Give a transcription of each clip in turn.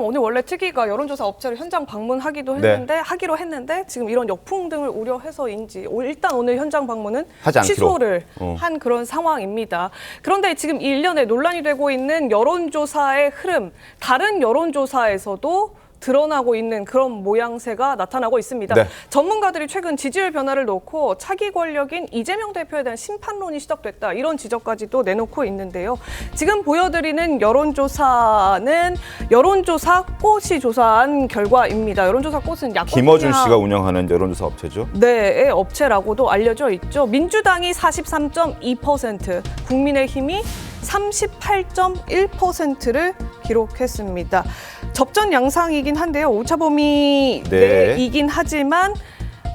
오늘 원래 특위가 여론조사 업체를 현장 방문하기로 했는데 지금 이런 역풍 등을 우려해서인지 일단 오늘 현장 방문은 취소를 한 그런 상황입니다. 그런데 지금 일련의 논란이 되고 있는 여론조사의 흐름, 다른 여론조사에서도 드러나고 있는 그런 모양새가 나타나고 있습니다. 네. 전문가들이 최근 지지율 변화를 놓고 차기 권력인 이재명 대표에 대한 심판론이 시작됐다. 이런 지적까지도 내놓고 있는데요. 지금 보여드리는 여론조사는 여론조사 꽃이 조사한 결과입니다. 여론조사 꽃은 김어준 씨가 운영하는 여론조사 업체죠. 네, 업체라고도 알려져 있죠. 민주당이 43.2%, 국민의힘이 38.1%를 기록했습니다. 접전 양상이긴 한데요. 오차범위 내이긴 하지만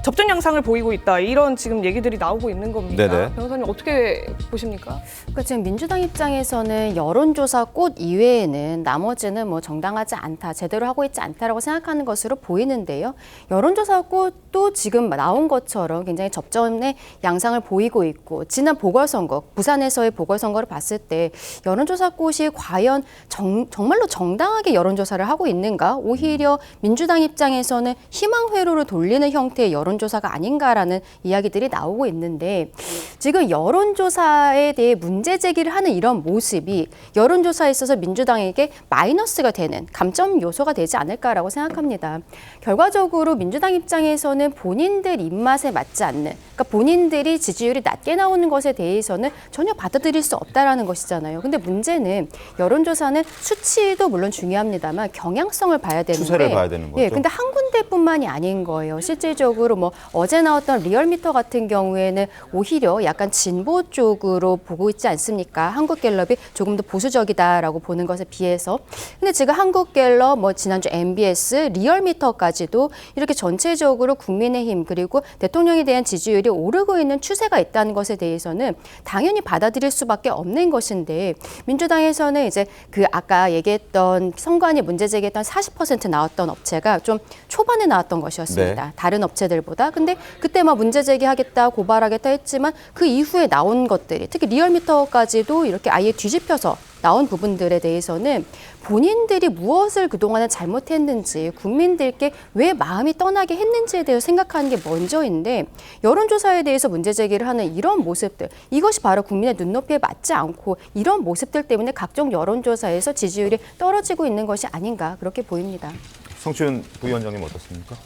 접전 양상을 보이고 있다. 이런 지금 얘기들이 나오고 있는 겁니다. 네네. 변호사님 어떻게 보십니까? 그러니까 지금 민주당 입장에서는 여론조사 꽃 이외에는 나머지는 뭐 정당하지 않다, 제대로 하고 있지 않다라고 생각하는 것으로 보이는데요. 여론조사 꽃도 지금 나온 것처럼 굉장히 접전의 양상을 보이고 있고 지난 보궐선거, 부산에서의 보궐선거를 봤을 때 여론조사 꽃이 과연 정말로 정당하게 여론조사를 하고 있는가? 오히려 민주당 입장에서는 희망회로를 돌리는 형태의 여론조사가 아닌가라는 이야기들이 나오고 있는데 지금 여론조사에 대해 문제 제기를 하는 이런 모습이 여론조사에 있어서 민주당에게 마이너스가 되는 감점 요소가 되지 않을까라고 생각합니다. 결과적으로 민주당 입장에서는 본인들 입맛에 맞지 않는, 그러니까 본인들이 지지율이 낮게 나오는 것에 대해서는 전혀 받아들일 수 없다라는 것이잖아요. 근데 문제는 여론조사는 수치도 물론 중요합니다만 경향성을 봐야 되는데 추세를 봐야 되는 거죠. 예, 근데 한 군데뿐만이 아닌 거예요. 실질적으로 뭐 어제 나왔던 리얼미터 같은 경우에는 오히려 약간 진보 쪽으로 보고 있지 않습니까? 한국갤럽이 조금 더 보수적이다라고 보는 것에 비해서. 근데 지금 한국갤럽, 뭐 지난주 MBS, 리얼미터까지도 이렇게 전체적으로 국민의힘 그리고 대통령에 대한 지지율이 오르고 있는 추세가 있다는 것에 대해서는 당연히 받아들일 수밖에 없는 것인데 민주당에서는 이제 그 아까 얘기했던 선관위 문제 제기했던 40% 나왔던 업체가 좀 초반에 나왔던 것이었습니다. 네. 다른 업체들보다. 근데 그때 막 문제 제기하겠다, 고발하겠다 했지만 그 이후에 나온 것들이 특히 리얼미터까지도 이렇게 아예 뒤집혀서 나온 부분들에 대해서는 본인들이 무엇을 그동안에 잘못했는지 국민들께 왜 마음이 떠나게 했는지에 대해서 생각하는 게 먼저인데 여론조사에 대해서 문제 제기를 하는 이런 모습들 이것이 바로 국민의 눈높이에 맞지 않고 이런 모습들 때문에 각종 여론조사에서 지지율이 떨어지고 있는 것이 아닌가 그렇게 보입니다. 성춘 부위원장님 어떻습니까?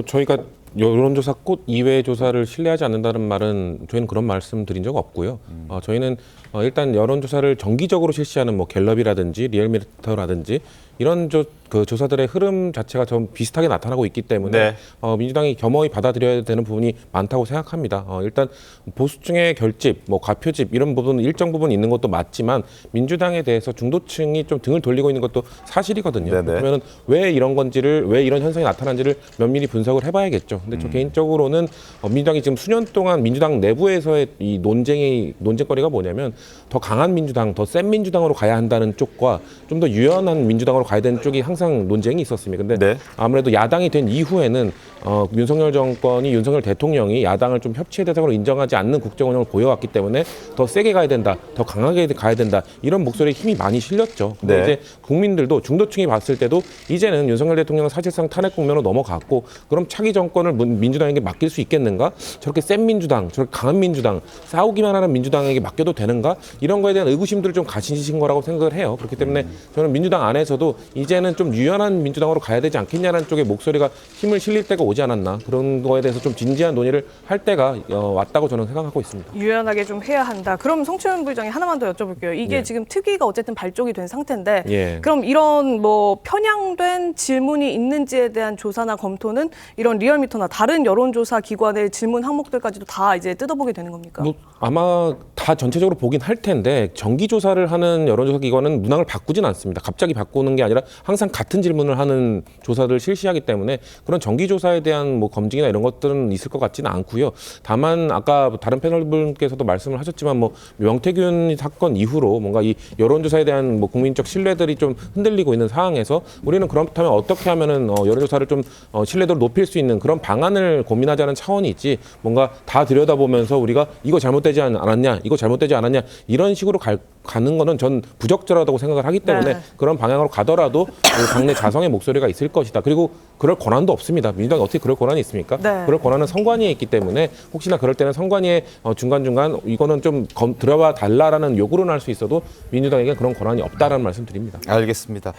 저희가 여론조사 꽃 이외의 조사를 신뢰하지 않는다는 말은 저희는 그런 말씀 드린 적 없고요. 저희는 일단 여론조사를 정기적으로 실시하는 뭐 갤럽이라든지 리얼미터라든지 이런 조사들의 흐름 자체가 좀 비슷하게 나타나고 있기 때문에 민주당이 겸허히 받아들여야 되는 부분이 많다고 생각합니다. 일단 보수층의 결집, 뭐 과표집 이런 부분 일정 부분 있는 것도 맞지만 민주당에 대해서 중도층이 좀 등을 돌리고 있는 것도 사실이거든요. 그러면 왜 이런 건지를 왜 이런 현상이 나타난지를 면밀히 분석을 해봐야겠죠. 근데 저 개인적으로는 민주당이 지금 수년 동안 민주당 내부에서의 이 논쟁거리가 뭐냐면 더 강한 민주당, 더 센 민주당으로 가야 한다는 쪽과 좀 더 유연한 민주당으로 가야 되는 쪽이 항상 논쟁이 있었습니다. 근데 아무래도 야당이 된 이후에는 윤석열 정권이 윤석열 대통령이 야당을 좀 협치의 대상으로 인정하지 않는 국정 운영을 보여왔기 때문에 더 세게 가야 된다, 더 강하게 가야 된다 이런 목소리에 힘이 많이 실렸죠. 근데 이제 국민들도 중도층이 봤을 때도 이제는 윤석열 대통령은 사실상 탄핵 국면으로 넘어갔고 그럼 차기 정권을 민주당에게 맡길 수 있겠는가? 저렇게 센 민주당, 저렇게 강한 민주당, 싸우기만 하는 민주당에게 맡겨도 되는가? 이런 거에 대한 의구심들을 좀 가지신 거라고 생각을 해요. 그렇기 때문에 저는 민주당 안에서도 이제는 좀 유연한 민주당으로 가야 되지 않겠냐는 쪽의 목소리가 힘을 실릴 때가 오지 않았나. 그런 거에 대해서 좀 진지한 논의를 할 때가 왔다고 저는 생각하고 있습니다. 유연하게 좀 해야 한다. 그럼 성춘 부의장이 하나만 더 여쭤볼게요. 이게 지금 특위가 어쨌든 발족이 된 상태인데 그럼 이런 뭐 편향된 질문이 있는지에 대한 조사나 검토는 이런 리얼미터나 다른 여론조사 기관의 질문 항목들까지도 다 이제 뜯어보게 되는 겁니까? 아마 다 전체적으로 보긴 할 텐데 정기조사를 하는 여론조사 기관은 문항을 바꾸진 않습니다. 갑자기 바꾸는 게 아니라 항상 같은 질문을 하는 조사를 실시하기 때문에 그런 정기조사에 대한 뭐 검증이나 이런 것들은 있을 것 같지는 않고요. 다만 아까 다른 패널분께서도 말씀을 하셨지만 뭐 명태균 사건 이후로 뭔가 이 여론조사에 대한 뭐 국민적 신뢰들이 좀 흔들리고 있는 상황에서 우리는 그렇다면 어떻게 하면은 여론조사를 좀 신뢰도를 높일 수 있는 그런 방안을 고민하자는 차원이 있지 뭔가 다 들여다보면서 우리가 이거 잘못되지 않았냐, 이거 잘못되지 않았냐 이런 식으로 갈 가는 거는 전 부적절하다고 생각을 하기 때문에 네. 그런 방향으로 가더라도 당내 자성의 목소리가 있을 것이다. 그리고 그럴 권한도 없습니다. 민주당이 어떻게 그럴 권한이 있습니까? 네. 그럴 권한은 선관위에 있기 때문에 혹시나 그럴 때는 선관위에 중간중간 이거는 좀 들어봐 달라라는 요구는 할 수 있어도 민주당에게 그런 권한이 없다라는 말씀 드립니다. 알겠습니다.